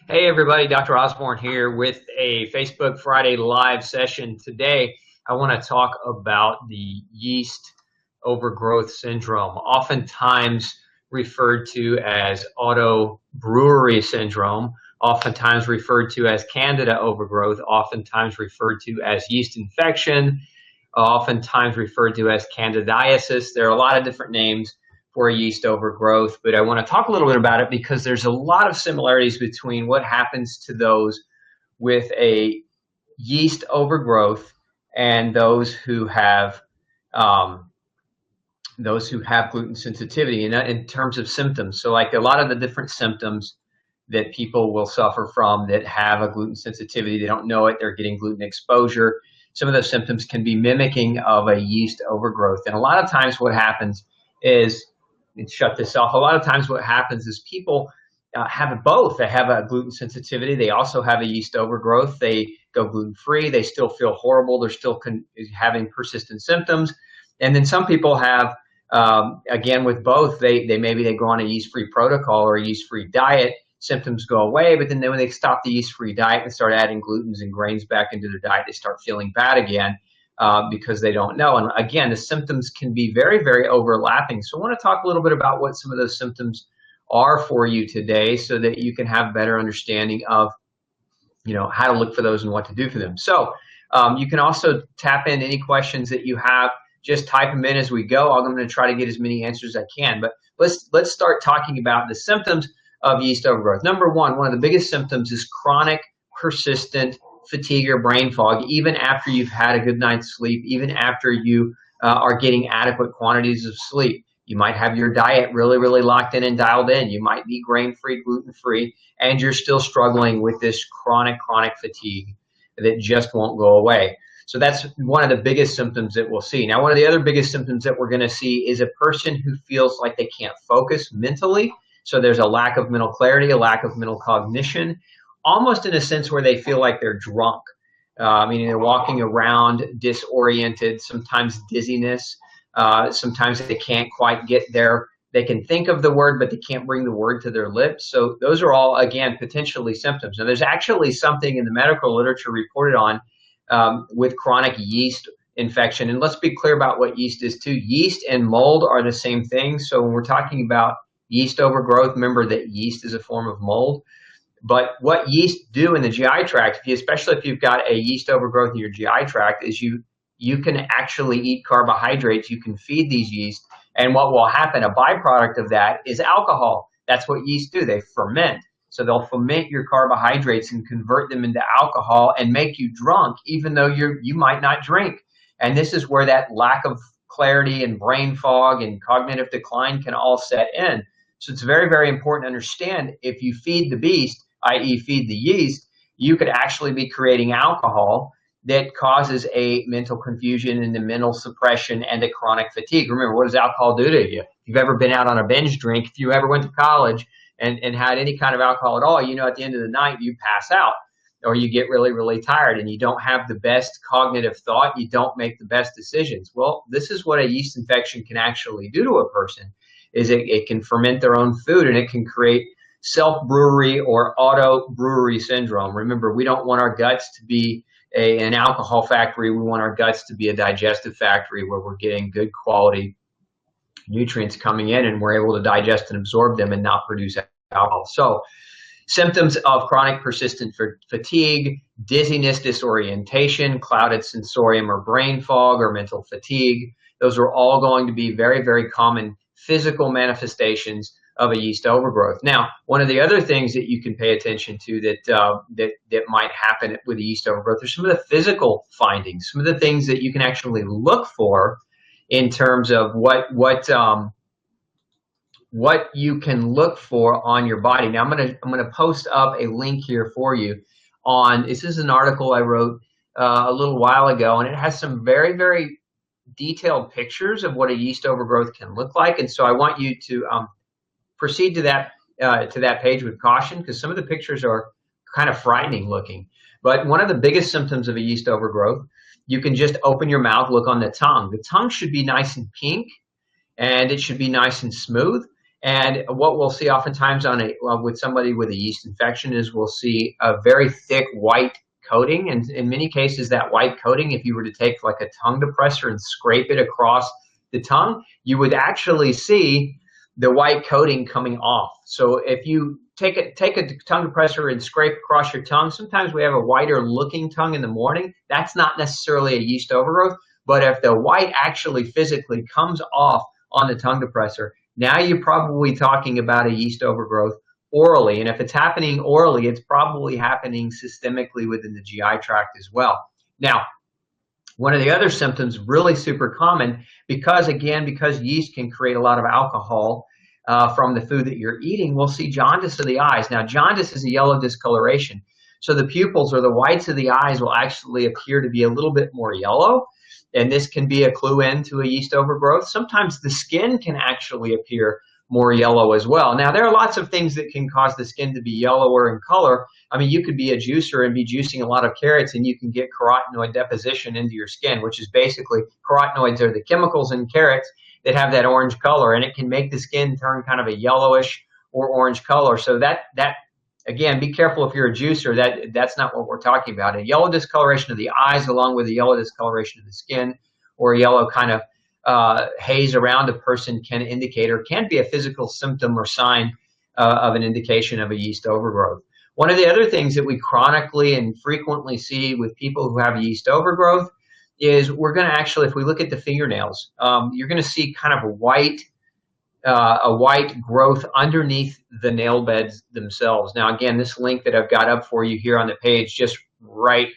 Hey everybody, Dr. Osborne here with a Facebook Friday live session. Today, I want to talk about the yeast overgrowth syndrome, oftentimes referred to as auto brewery syndrome, oftentimes referred to as candida overgrowth, oftentimes referred to as yeast infection, oftentimes referred to as candidiasis. There are a lot of different names for yeast overgrowth, but I want to talk a little bit about it because there's a lot of similarities between what happens to those with a yeast overgrowth and those who have gluten sensitivity in terms of symptoms. So like a lot of the different symptoms that people will suffer from that have a gluten sensitivity, they don't know it, they're getting gluten exposure. Some of those symptoms can be mimicking of a yeast overgrowth. And a lot of times what happens is, and shut this off, a lot of times what happens is people have both. They have a gluten sensitivity. They also have a yeast overgrowth. They go gluten-free. They still feel horrible. They're still having persistent symptoms. And then some people have, again, with both, they maybe they go on a yeast-free protocol or a yeast-free diet. Symptoms go away, but then when they stop the yeast-free diet and start adding glutens and grains back into their diet, they start feeling bad again because they don't know. And again, the symptoms can be very, very overlapping. So I want to talk a little bit about what some of those symptoms are for you today so that you can have a better understanding of, how to look for those and what to do for them. So you can also tap in any questions that you have. Just type them in as we go. I'm going to try to get as many answers as I can. But let's start talking about the symptoms of yeast overgrowth. Number one of the biggest symptoms is chronic, persistent fatigue or brain fog, even after you've had a good night's sleep, even after you are getting adequate quantities of sleep. You might have your diet really, really locked in and dialed in. You might be grain-free, gluten-free, and you're still struggling with this chronic fatigue that just won't go away. So that's one of the biggest symptoms that we'll see. Now, one of the other biggest symptoms that we're going to see is a person who feels like they can't focus mentally. So there's a lack of mental clarity, a lack of mental cognition, almost in a sense where they feel like they're drunk, meaning they're walking around disoriented, sometimes dizziness, sometimes they can't quite get there. They can think of the word, but they can't bring the word to their lips. So those are all, again, potentially symptoms. Now, there's actually something in the medical literature reported on with chronic yeast infection. And let's be clear about what yeast is too. Yeast and mold are the same thing. So when we're talking about yeast overgrowth, remember that yeast is a form of mold. But what yeast do in the GI tract, especially if you've got a yeast overgrowth in your GI tract, is you can actually eat carbohydrates. You can feed these yeast. And what will happen, a byproduct of that, is alcohol. That's what yeast do. They ferment. So they'll ferment your carbohydrates and convert them into alcohol and make you drunk, even though you might not drink. And this is where that lack of clarity and brain fog and cognitive decline can all set in. So it's very, very important to understand if you feed the beast, i.e. feed the yeast, you could actually be creating alcohol that causes a mental confusion and a mental suppression and a chronic fatigue. Remember, what does alcohol do to you? If you've ever been out on a binge drink, if you ever went to college and had any kind of alcohol at all, at the end of the night, you pass out or you get really, really tired and you don't have the best cognitive thought. You don't make the best decisions. Well, this is what a yeast infection can actually do to a person. Is it can ferment their own food and it can create self-brewery or auto-brewery syndrome. Remember, we don't want our guts to be an alcohol factory. We want our guts to be a digestive factory where we're getting good quality nutrients coming in and we're able to digest and absorb them and not produce alcohol. So symptoms of chronic persistent fatigue, dizziness, disorientation, clouded sensorium or brain fog or mental fatigue, those are all going to be very, very common physical manifestations of a yeast overgrowth. Now, one of the other things that you can pay attention to that might happen with a yeast overgrowth are some of the physical findings, some of the things that you can actually look for in terms of what you can look for on your body. Now, I'm gonna post up a link here for you on. This is an article I wrote a little while ago, and it has some very, very detailed pictures of what a yeast overgrowth can look like. And so I want you to proceed to that page with caution because some of the pictures are kind of frightening looking. But one of the biggest symptoms of a yeast overgrowth, you can just open your mouth, look on the tongue. The tongue should be nice and pink and it should be nice and smooth. And what we'll see oftentimes with somebody with a yeast infection is we'll see a very thick white coating. And in many cases, that white coating, if you were to take like a tongue depressor and scrape it across the tongue, you would actually see the white coating coming off. So if you take a tongue depressor and scrape across your tongue, sometimes we have a whiter looking tongue in the morning. That's not necessarily a yeast overgrowth, but if the white actually physically comes off on the tongue depressor, now you're probably talking about a yeast overgrowth orally. And if it's happening orally, it's probably happening systemically within the GI tract as well. Now, one of the other symptoms, really super common, because yeast can create a lot of alcohol from the food that you're eating, we'll see jaundice of the eyes. Now, jaundice is a yellow discoloration. So the pupils or the whites of the eyes will actually appear to be a little bit more yellow. And this can be a clue into a yeast overgrowth. Sometimes the skin can actually appear more yellow as well. Now, there are lots of things that can cause the skin to be yellower in color. I mean, you could be a juicer and be juicing a lot of carrots, and you can get carotenoid deposition into your skin, which is basically, carotenoids are the chemicals in carrots that have that orange color, and it can make the skin turn kind of a yellowish or orange color. So that again, be careful if you're a juicer. That's not what we're talking about. A yellow discoloration of the eyes along with a yellow discoloration of the skin, or a yellow kind of haze around a person can indicate, or can be a physical symptom or sign of an indication of a yeast overgrowth. One of the other things that we chronically and frequently see with people who have yeast overgrowth is we're going to actually, if we look at the fingernails, you're going to see kind of a white growth underneath the nail beds themselves. Now, again, this link that I've got up for you here on the page, just right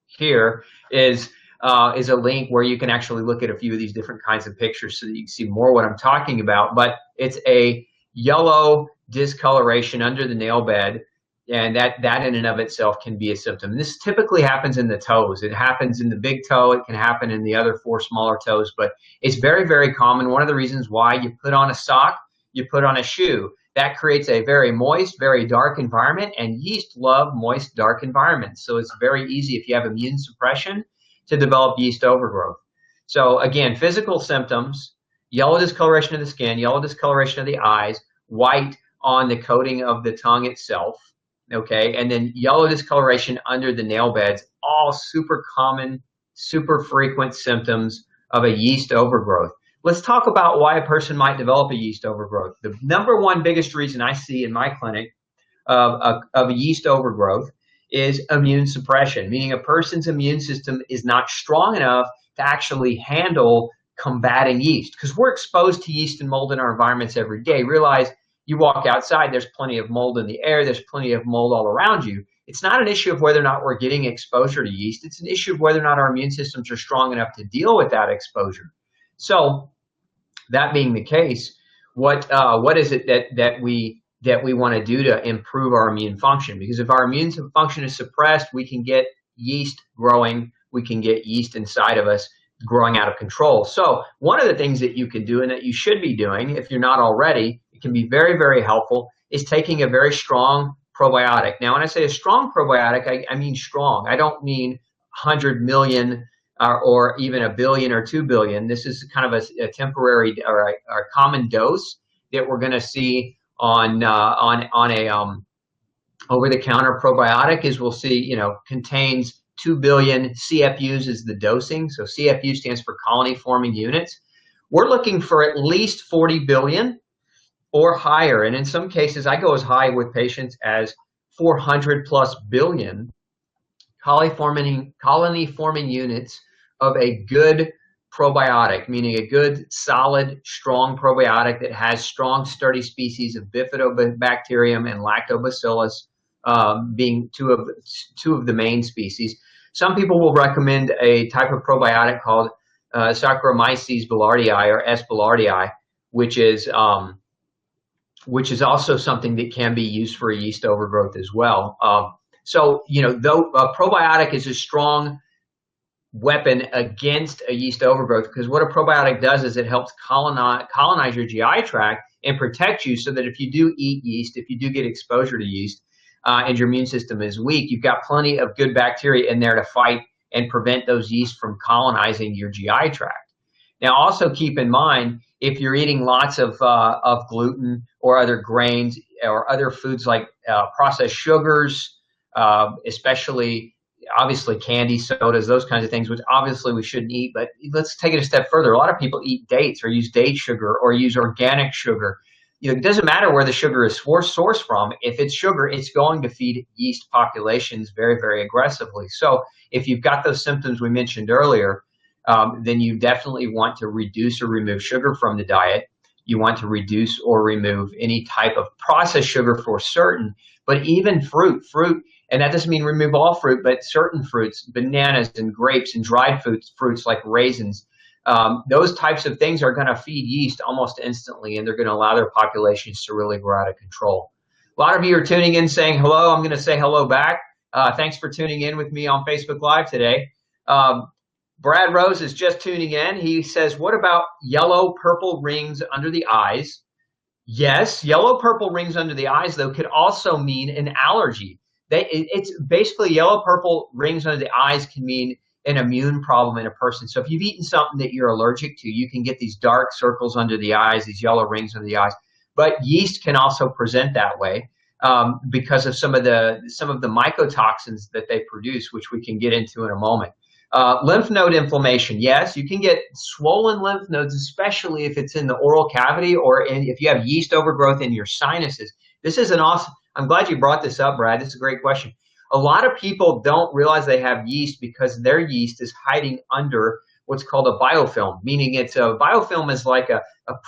here, is a link where you can actually look at a few of these different kinds of pictures so that you can see more what I'm talking about. But it's a yellow discoloration under the nail bed, and that in and of itself can be a symptom. This typically happens in the toes. It happens in the big toe. It can happen in the other 4 smaller toes, but it's very, very common. One of the reasons why you put on a sock, you put on a shoe, that creates a very moist, very dark environment, and yeast love moist, dark environments. So it's very easy, if you have immune suppression, to develop yeast overgrowth. So again, physical symptoms: yellow discoloration of the skin, yellow discoloration of the eyes, white on the coating of the tongue itself, okay, and then yellow discoloration under the nail beds, all super common, super frequent symptoms of a yeast overgrowth. Let's talk about why a person might develop a yeast overgrowth. The number one biggest reason I see in my clinic of a yeast overgrowth is immune suppression, meaning a person's immune system is not strong enough to actually handle combating yeast, because we're exposed to yeast and mold in our environments every day. Realize you walk outside, there's plenty of mold in the air, there's plenty of mold all around you. It's not an issue of whether or not we're getting exposure to yeast. It's an issue of whether or not our immune systems are strong enough to deal with that exposure. So that being the case, what is it that we want to do to improve our immune function? Because if our immune function is suppressed, we can get yeast growing, we can get yeast inside of us growing out of control. So one of the things that you can do, and that you should be doing if you're not already, it can be very, very helpful, is taking a very strong probiotic. Now, when I say a strong probiotic, I mean strong. I don't mean 100 million or even a billion or 2 billion. This is kind of a temporary or a common dose that we're going to see on a over-the-counter probiotic. Is we'll see, contains 2 billion CFUs is the dosing. So CFU stands for colony-forming units. We're looking for at least 40 billion or higher, and in some cases, I go as high with patients as 400 plus billion colony-forming units of a good probiotic, meaning a good, solid, strong probiotic that has strong, sturdy species of bifidobacterium and lactobacillus being two of the main species. Some people will recommend a type of probiotic called Saccharomyces boulardii or S. boulardii, which is also something that can be used for a yeast overgrowth as well. So, though a probiotic is a strong weapon against a yeast overgrowth, because what a probiotic does is it helps colonize your GI tract and protect you, so that if you do eat yeast, if you do get exposure to yeast, and your immune system is weak, you've got plenty of good bacteria in there to fight and prevent those yeast from colonizing your GI tract. Now, also keep in mind, if you're eating lots of gluten or other grains or other foods like processed sugars, especially obviously candy, sodas, those kinds of things, which obviously we shouldn't eat. But let's take it a step further. A lot of people eat dates or use date sugar or use organic sugar. It doesn't matter where the sugar is sourced from. If it's sugar, it's going to feed yeast populations very, very aggressively. So if you've got those symptoms we mentioned earlier, then you definitely want to reduce or remove sugar from the diet. You want to reduce or remove any type of processed sugar for certain, but even fruit, and that doesn't mean remove all fruit, but certain fruits, bananas and grapes and dried fruits like raisins, those types of things are going to feed yeast almost instantly, and they're going to allow their populations to really grow out of control. A lot of you are tuning in saying hello. I'm going to say hello back. Thanks for tuning in with me on Facebook Live today. Brad Rose is just tuning in. He says, what about yellow, purple rings under the eyes? Yes, yellow, purple rings under the eyes, though, could also mean an allergy. It's basically yellow, purple rings under the eyes can mean an immune problem in a person. So if you've eaten something that you're allergic to, you can get these dark circles under the eyes, these yellow rings under the eyes. But yeast can also present that way because of some of the mycotoxins that they produce, which we can get into in a moment. Lymph node inflammation. Yes, you can get swollen lymph nodes, especially if it's in the oral cavity or if you have yeast overgrowth in your sinuses. This is an awesome, I'm glad you brought this up, Brad. This is a great question. A lot of people don't realize they have yeast because their yeast is hiding under what's called a biofilm, meaning a biofilm is like a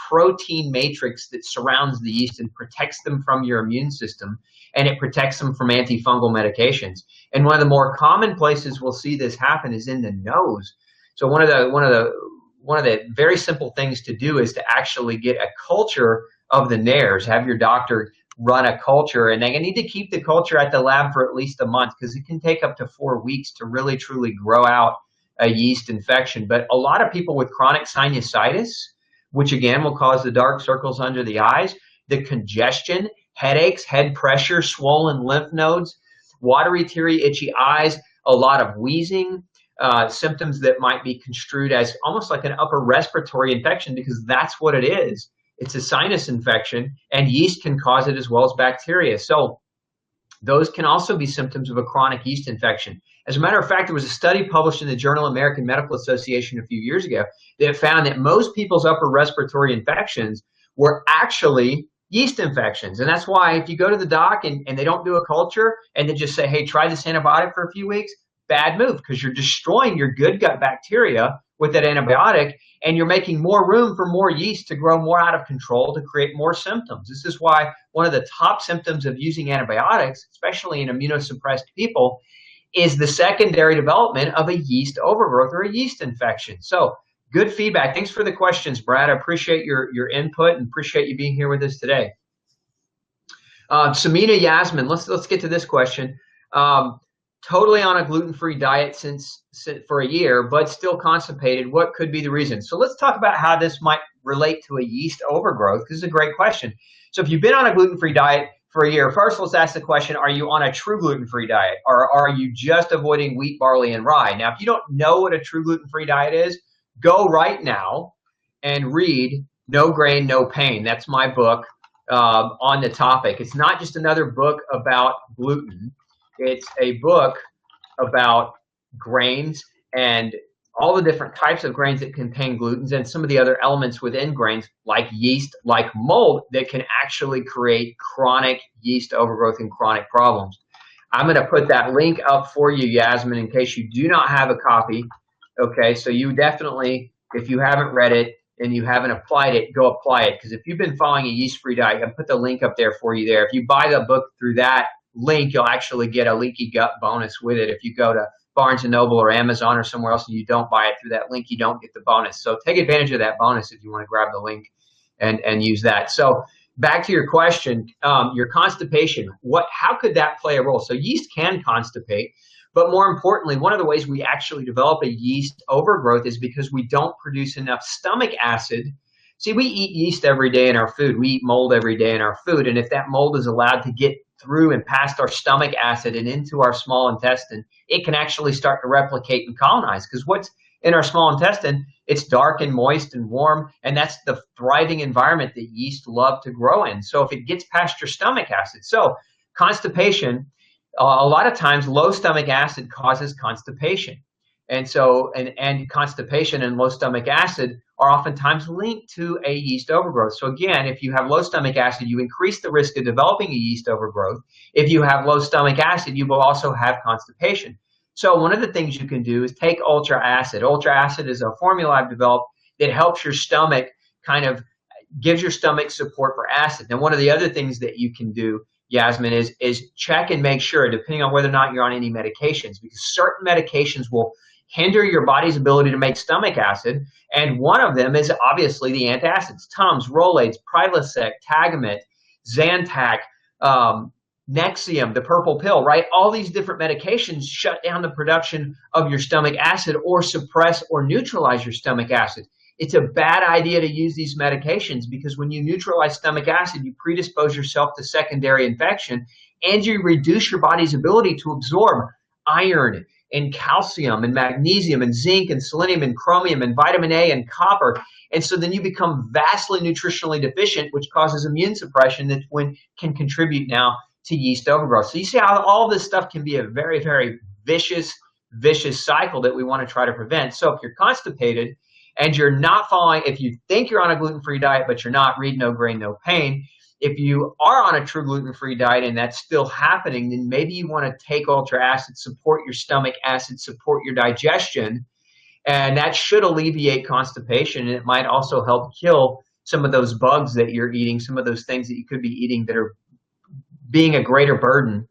protein matrix that surrounds the yeast and protects them from your immune system, and it protects them from antifungal medications. And one of the more common places we'll see this happen is in the nose. So one of the very simple things to do is to actually get a culture of the nares. Have your doctor run a culture, and they need to keep the culture at the lab for at least a month because it can take up to 4 weeks to really truly grow out a yeast infection. But a lot of people with chronic sinusitis, which again will cause the dark circles under the eyes, the congestion, headaches, head pressure, swollen lymph nodes, watery, teary, itchy eyes, a lot of wheezing, symptoms that might be construed as almost like an upper respiratory infection because that's what it is. It's a sinus infection, and yeast can cause it as well as bacteria. So those can also be symptoms of a chronic yeast infection. As a matter of fact, there was a study published in the Journal of American Medical Association a few years ago that found that most people's upper respiratory infections were actually yeast infections. And that's why if you go to the doc and they don't do a culture and they just say, hey, try this antibiotic for a few weeks, bad move, because you're destroying your good gut bacteria with that antibiotic, and you're making more room for more yeast to grow more out of control to create more symptoms. This is why one of the top symptoms of using antibiotics, especially in immunosuppressed people, is the secondary development of a yeast overgrowth or a yeast infection. So good feedback. Thanks for the questions, Brad. I appreciate your input and appreciate you being here with us today. Samina Yasmin, let's get to this question. Totally on a gluten-free diet for a year, but still constipated. What could be the reason? So let's talk about how this might relate to a yeast overgrowth. This is a great question. So if you've been on a gluten-free diet for a year, first let's ask the question, are you on a true gluten-free diet, or are you just avoiding wheat, barley, and rye? Now, if you don't know what a true gluten-free diet is, go right now and read No Grain, No Pain. That's my book on the topic. It's not just another book about gluten. It's a book about grains and all the different types of grains that contain glutens and some of the other elements within grains like yeast, like mold, that can actually create chronic yeast overgrowth and chronic problems. I'm going to put that link up for you, Yasmin, in case you do not have a copy. Okay, so you definitely, if you haven't read it and you haven't applied it, go apply it. Because if you've been following a yeast-free diet, I'll put the link up there for you there. If you buy the book through that link, you'll actually get a leaky gut bonus with it. If you go to Barnes & Noble or Amazon or somewhere else and you don't buy it through that link, you don't get the bonus. So take advantage of that bonus if you want to grab the link and use that. So back to your question, your constipation, how could that play a role? So yeast can constipate, but more importantly, one of the ways we actually develop a yeast overgrowth is because we don't produce enough stomach acid. See, we eat yeast every day in our food. We eat mold every day in our food. And if that mold is allowed to get through and past our stomach acid and into our small intestine, it can actually start to replicate and colonize. Because in our small intestine, it's dark and moist and warm, and that's the thriving environment that yeast love to grow in. So if it gets past your stomach acid, so constipation, a lot of times low stomach acid causes constipation. And so, and constipation and low stomach acid are oftentimes linked to a yeast overgrowth. So again, if you have low stomach acid, you increase the risk of developing a yeast overgrowth. If you have low stomach acid, you will also have constipation. So one of the things you can do is take Ultra Acid. Ultra Acid is a formula I've developed that helps your stomach, kind of gives your stomach support for acid. Now, one of the other things that you can do, Yasmin, is check and make sure, depending on whether or not you're on any medications, because certain medications will hinder your body's ability to make stomach acid, and one of them is obviously the antacids: Tums, Rolaids, Prilosec, Tagamet, Zantac, Nexium, the purple pill, right? All these different medications shut down the production of your stomach acid or suppress or neutralize your stomach acid. It's a bad idea to use these medications because when you neutralize stomach acid, you predispose yourself to secondary infection and you reduce your body's ability to absorb iron and calcium and magnesium and zinc and selenium and chromium and vitamin A and copper. And so then you become vastly nutritionally deficient, which causes immune suppression that can contribute now to yeast overgrowth. So you see how all this stuff can be a very, very vicious cycle that we want to try to prevent. So if you're constipated and you're not following, if you think you're on a gluten-free diet, but you're not, read No Grain, No Pain. If you are on a true gluten-free diet and that's still happening, then maybe you want to take Ultra Acid, support your stomach acid, support your digestion, and that should alleviate constipation. And it might also help kill some of those bugs that you're eating, some of those things that you could be eating that are being a greater burden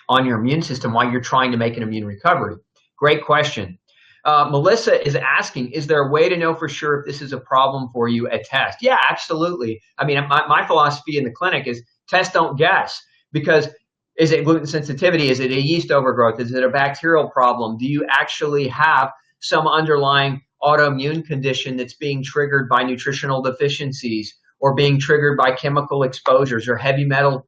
on your immune system while you're trying to make an immune recovery. Great question. Melissa is asking, is there a way to know for sure if this is a problem for you at test? Yeah, absolutely. I mean, my philosophy in the clinic is test, don't guess, because is it gluten sensitivity? Is it a yeast overgrowth? Is it a bacterial problem? Do you actually have some underlying autoimmune condition that's being triggered by nutritional deficiencies or being triggered by chemical exposures or heavy metal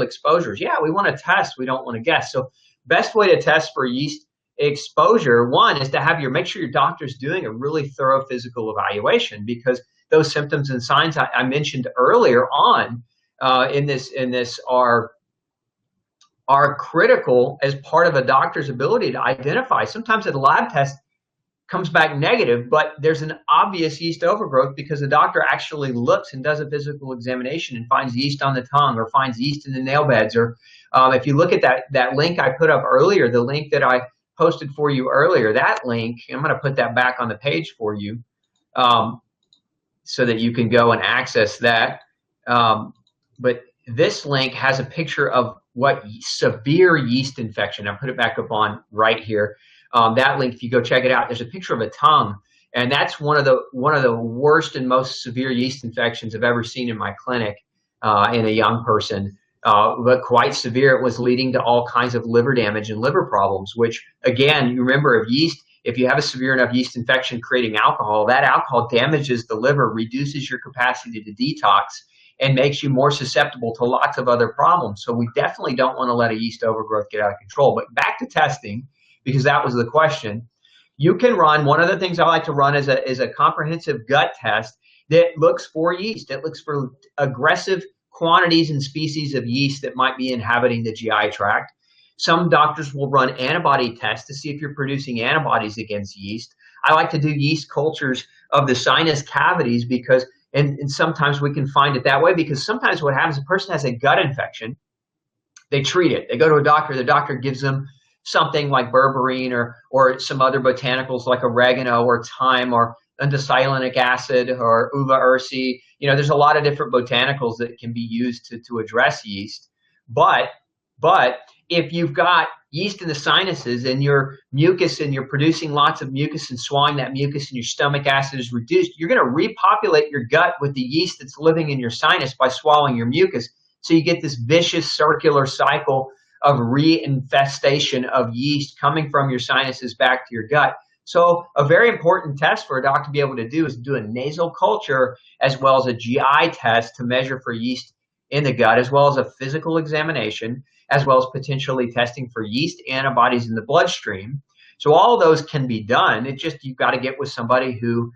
exposures? Yeah, we want to test. We don't want to guess. So best way to test for yeast exposure, one, is to make sure your doctor's doing a really thorough physical evaluation, because those symptoms and signs I mentioned earlier on in this are critical as part of a doctor's ability to identify. Sometimes a lab test comes back negative, but there's an obvious yeast overgrowth because the doctor actually looks and does a physical examination and finds yeast on the tongue or finds yeast in the nail beds. Or if you look at that link I put up earlier, the link that I posted for you earlier, that link, I'm going to put that back on the page for you so that you can go and access that. But this link has a picture of what severe yeast infection. I'll put it back up on right here. That link, if you go check it out, there's a picture of a tongue, and that's one of the worst and most severe yeast infections I've ever seen in my clinic in a young person. But quite severe. It was leading to all kinds of liver damage and liver problems, which, again, you remember, if you have a severe enough yeast infection creating alcohol, that alcohol damages the liver, reduces your capacity to detox, and makes you more susceptible to lots of other problems. So we definitely don't want to let a yeast overgrowth get out of control. But back to testing, because that was the question. You can run, one of the things I like to run is a comprehensive gut test that looks for yeast. It looks for aggressive quantities and species of yeast that might be inhabiting the GI tract. Some doctors will run antibody tests to see if you're producing antibodies against yeast. I like to do yeast cultures of the sinus cavities because, and sometimes we can find it that way, because sometimes what happens, a person has a gut infection, they treat it. They go to a doctor, the doctor gives them something like berberine or some other botanicals like oregano or thyme or undecyclinic acid or uva ursi. There's a lot of different botanicals that can be used to address yeast. But if you've got yeast in the sinuses and your mucus and you're producing lots of mucus and swallowing that mucus and your stomach acid is reduced, you're going to repopulate your gut with the yeast that's living in your sinus by swallowing your mucus. So you get this vicious circular cycle of reinfestation of yeast coming from your sinuses back to your gut. So a very important test for a doctor to be able to do is do a nasal culture as well as a GI test to measure for yeast in the gut, as well as a physical examination, as well as potentially testing for yeast antibodies in the bloodstream. So all of those can be done. It's just you've got to get with somebody who,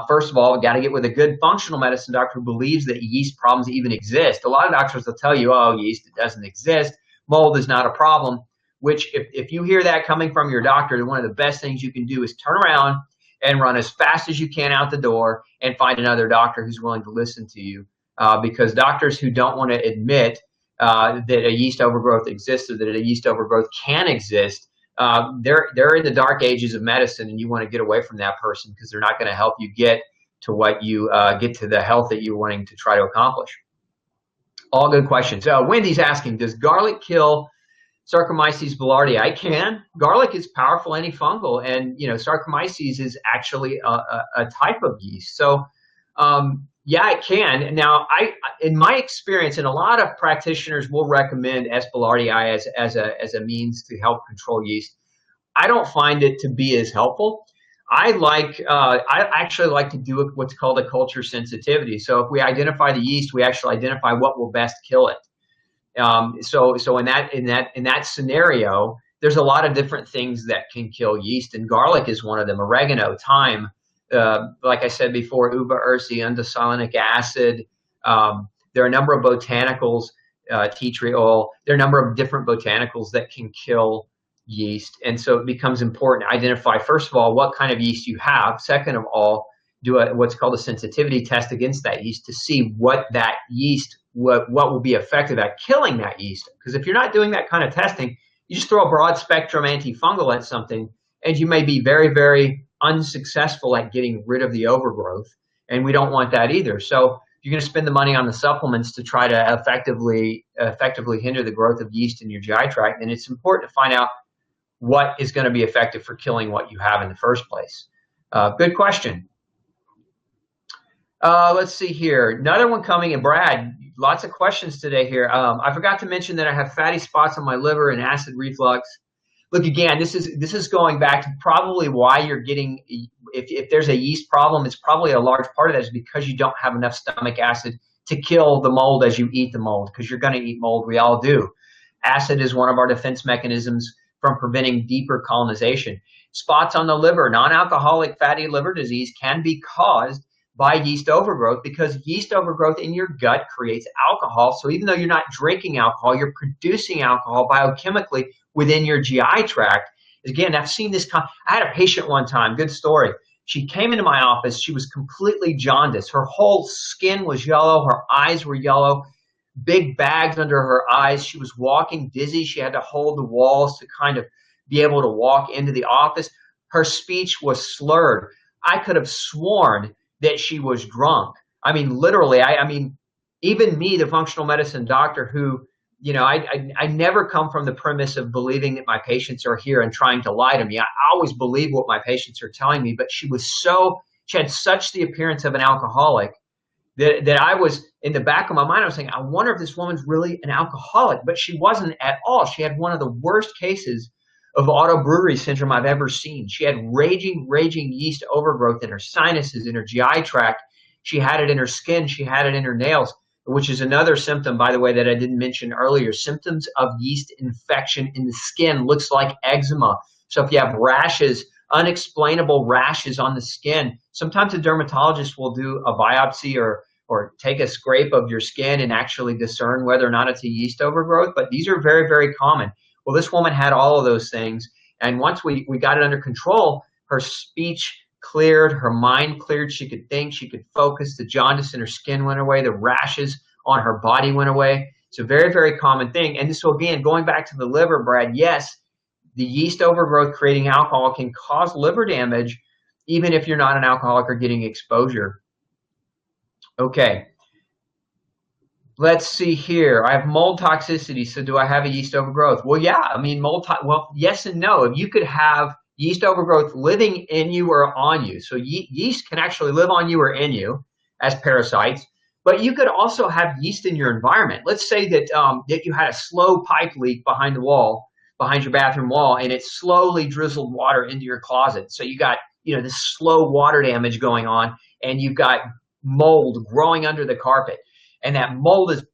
first of all, got to get with a good functional medicine doctor who believes that yeast problems even exist. A lot of doctors will tell you, oh, yeast, it doesn't exist. Mold is not a problem, which if you hear that coming from your doctor, then one of the best things you can do is turn around and run as fast as you can out the door and find another doctor who's willing to listen to you. Because doctors who don't want to admit that a yeast overgrowth exists or that a yeast overgrowth can exist, they're in the dark ages of medicine, and you want to get away from that person because they're not going to help you get to what you get to the health that you're wanting to try to accomplish. All good questions. Wendy's asking, does garlic kill Saccharomyces boulardii? It can. Garlic is powerful antifungal, and Saccharomyces is actually a type of yeast. So yeah, it can. Now, in my experience, and a lot of practitioners will recommend S. boulardii as a means to help control yeast. I don't find it to be as helpful. I actually like to do what's called a culture sensitivity. So if we identify the yeast, we actually identify what will best kill it. So in that scenario, there's a lot of different things that can kill yeast, and garlic is one of them. Oregano, thyme. Like I said before, uva ursi, undesalinic acid. There are a number of botanicals, tea tree oil. There are a number of different botanicals that can kill yeast. And so it becomes important to identify, first of all, what kind of yeast you have. Second of all, do what's called a sensitivity test against that yeast to see what that yeast, what will be effective at killing that yeast. Because if you're not doing that kind of testing, you just throw a broad spectrum antifungal at something, and you may be very, very unsuccessful at getting rid of the overgrowth, and we don't want that either. So you're going to spend the money on the supplements to try to effectively hinder the growth of yeast in your GI tract, and it's important to find out what is going to be effective for killing what you have in the first place. Good question. Let's see here. Another one coming in. Brad, lots of questions today here. I forgot to mention that I have fatty spots on my liver and acid reflux. Look, again, this is going back to probably why you're getting, if there's a yeast problem, it's probably a large part of that is because you don't have enough stomach acid to kill the mold as you eat the mold, because you're going to eat mold. We all do. Acid is one of our defense mechanisms from preventing deeper colonization. Spots on the liver, non-alcoholic fatty liver disease can be caused by yeast overgrowth, because yeast overgrowth in your gut creates alcohol. So even though you're not drinking alcohol, you're producing alcohol biochemically within your GI tract. Again, I've seen this. I had a patient one time, good story. She came into my office. She was completely jaundiced. Her whole skin was yellow. Her eyes were yellow, big bags under her eyes. She was walking dizzy. She had to hold the walls to kind of be able to walk into the office. Her speech was slurred. I could have sworn that she was drunk. I mean, literally, I mean, even me, the functional medicine doctor who, I never come from the premise of believing that my patients are here and trying to lie to me. I always believe what my patients are telling me, but she had such the appearance of an alcoholic that I was, in the back of my mind, I was saying, I wonder if this woman's really an alcoholic, but she wasn't at all. She had one of the worst cases of autobrewery syndrome I've ever seen. She had raging yeast overgrowth in her sinuses, in her GI tract. She had it in her skin. She had it in her nails, which is another symptom, by the way, that I didn't mention earlier. Symptoms of yeast infection in the skin looks like eczema. So if you have rashes, unexplainable rashes on the skin, sometimes a dermatologist will do a biopsy or take a scrape of your skin and actually discern whether or not it's a yeast overgrowth. But these are very, very common. Well, this woman had all of those things. And once we got it under control, her speech cleared, her mind cleared, she could think, she could focus, the jaundice in her skin went away, the rashes on her body went away. It's a very, very common thing. And so again, going back to the liver, Brad, yes, the yeast overgrowth creating alcohol can cause liver damage, even if you're not an alcoholic or getting exposure. Okay. Let's see here. I have mold toxicity, so do I have a yeast overgrowth? Well, yeah. I mean, well, yes and no. If you could have yeast overgrowth living in you or on you. So yeast can actually live on you or in you as parasites, but you could also have yeast in your environment. Let's say that that you had a slow pipe leak behind the wall, behind your bathroom wall, and it slowly drizzled water into your closet. So you got, this slow water damage going on, and you've got mold growing under the carpet. And that mold is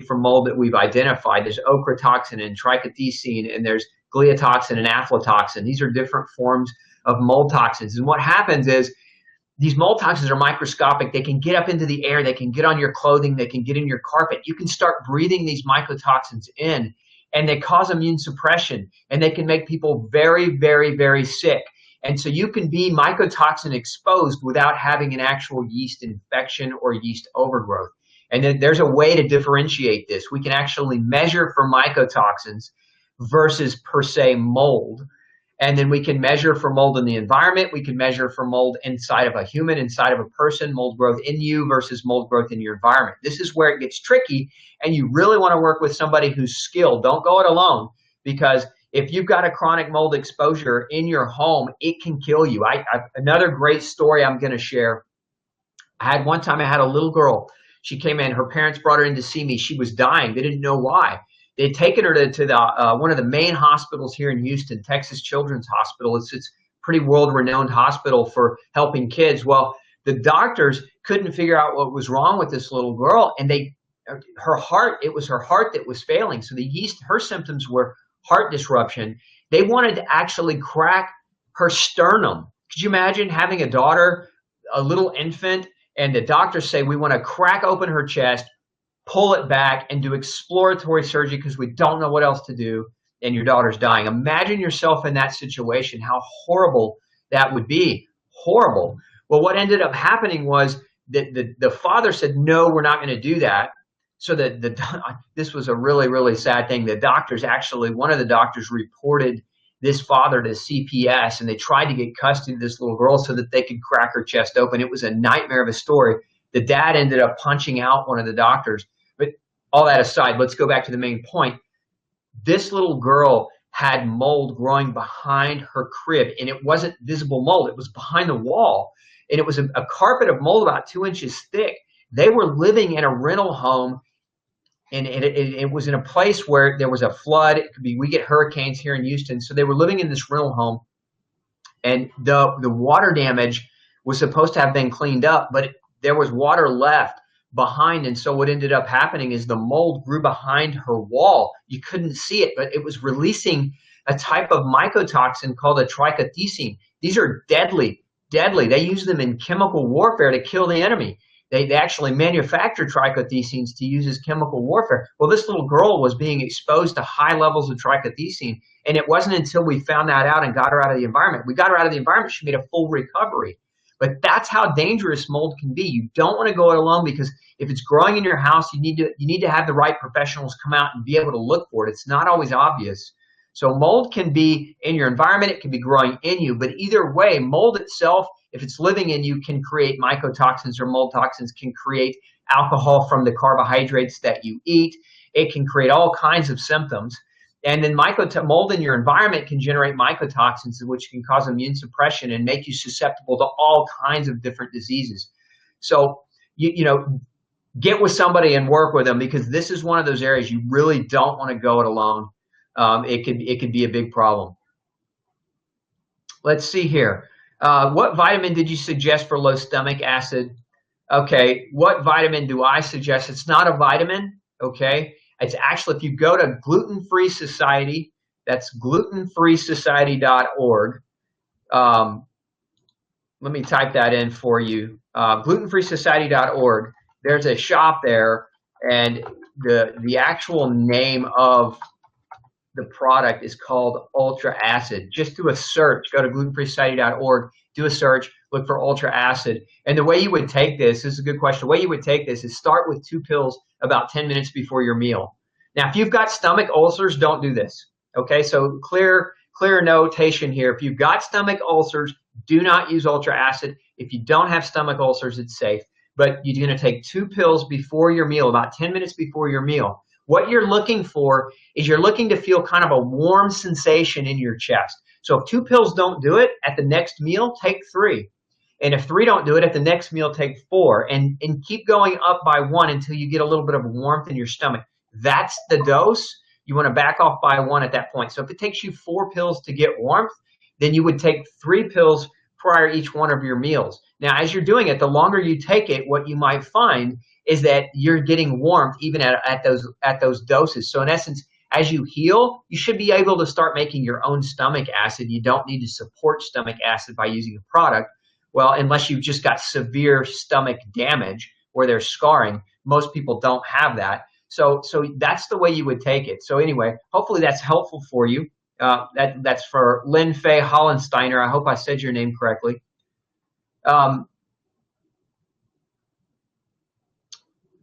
from mold that we've identified. There's ochratoxin and trichothiocene, and there's gliotoxin and aflatoxin. These are different forms of mold toxins. And what happens is these mold toxins are microscopic. They can get up into the air. They can get on your clothing. They can get in your carpet. You can start breathing these mycotoxins in, and they cause immune suppression, and they can make people very, very, very sick. And so you can be mycotoxin exposed without having an actual yeast infection or yeast overgrowth. And then there's a way to differentiate this. We can actually measure for mycotoxins versus per se mold. And then we can measure for mold in the environment. We can measure for mold inside of a human, inside of a person, mold growth in you versus mold growth in your environment. This is where it gets tricky, and you really want to work with somebody who's skilled. Don't go it alone, because if you've got a chronic mold exposure in your home, it can kill you. Another great story I'm going to share. One time I had a little girl. She came in. Her parents brought her in to see me. She was dying. They didn't know why. They'd taken her to the one of the main hospitals here in Houston, Texas Children's Hospital. It's a pretty world-renowned hospital for helping kids. Well, the doctors couldn't figure out what was wrong with this little girl, and it was her heart that was failing. So her symptoms were heart disruption. They wanted to actually crack her sternum. Could you imagine having a daughter, a little infant, and the doctors say, we want to crack open her chest, pull it back, and do exploratory surgery because we don't know what else to do, and your daughter's dying. Imagine yourself in that situation, how horrible that would be. Horrible. Well, what ended up happening was that the father said, no, we're not going to do that. So this was a really, really sad thing. One of the doctors reported this father to CPS, and they tried to get custody of this little girl so that they could crack her chest open. It was a nightmare of a story. The dad ended up punching out one of the doctors. But all that aside, let's go back to the main point. This little girl had mold growing behind her crib, and it wasn't visible mold. It was behind the wall, and it was a carpet of mold about 2 inches thick. They were living in a rental home, and it was in a place where there was a flood. We get hurricanes here in Houston, so they were living in this rental home, and the water damage was supposed to have been cleaned up, but there was water left behind, and so what ended up happening is the mold grew behind her wall. You couldn't see it, but it was releasing a type of mycotoxin called a trichothecene. These are deadly. They use them in chemical warfare to kill the enemy. They actually manufacture trichothecenes to use as chemical warfare. Well, this little girl was being exposed to high levels of trichothecene, and it wasn't until we found that out and got her out of the environment. We got her out of the environment, she made a full recovery. But that's how dangerous mold can be. You don't want to go it alone, because if it's growing in your house, you need to have the right professionals come out and be able to look for it. It's not always obvious. So mold can be in your environment, it can be growing in you, but either way, mold itself, if it's living in you, can create mycotoxins, or mold toxins can create alcohol from the carbohydrates that you eat. It can create all kinds of symptoms. And then mold in your environment can generate mycotoxins, which can cause immune suppression and make you susceptible to all kinds of different diseases. So, get with somebody and work with them, because this is one of those areas you really don't want to go it alone. It could be a big problem. Let's see here. What vitamin did you suggest for low stomach acid? Okay, what vitamin do I suggest? It's not a vitamin, okay? It's actually, if you go to GlutenFree Society, that's glutenfreesociety.org. Let me type that in for you. GlutenFreeSociety.org. There's a shop there, and the actual name of the product is called Ultra Acid. Just do a search. Go to GlutenFreeSociety.org, do a search, look for Ultra Acid. And the way you would take this is a good question. The way you would take this is start with 2 pills about 10 minutes before your meal. Now, if you've got stomach ulcers, don't do this. Okay, so clear notation here. If you've got stomach ulcers, do not use Ultra Acid. If you don't have stomach ulcers, it's safe. But you're going to take 2 pills before your meal, about 10 minutes before your meal. What you're looking for is you're looking to feel kind of a warm sensation in your chest. So if 2 pills don't do it, at the next meal, take 3. And if 3 don't do it, at the next meal, take 4. And keep going up by 1 until you get a little bit of warmth in your stomach. That's the dose. You want to back off by 1 at that point. So if it takes you 4 pills to get warmth, then you would take 3 pills prior to each one of your meals. Now, as you're doing it, the longer you take it, what you might find is that you're getting warmth even at those doses. So in essence, As you heal, you should be able to start making your own stomach acid. You don't need to support stomach acid by using a product. Well, unless you've just got severe stomach damage where there's scarring, most people don't have that. So that's the way you would take it. So anyway, hopefully that's helpful for you. That's for Lynn Faye Hollensteiner. I hope I said your name correctly.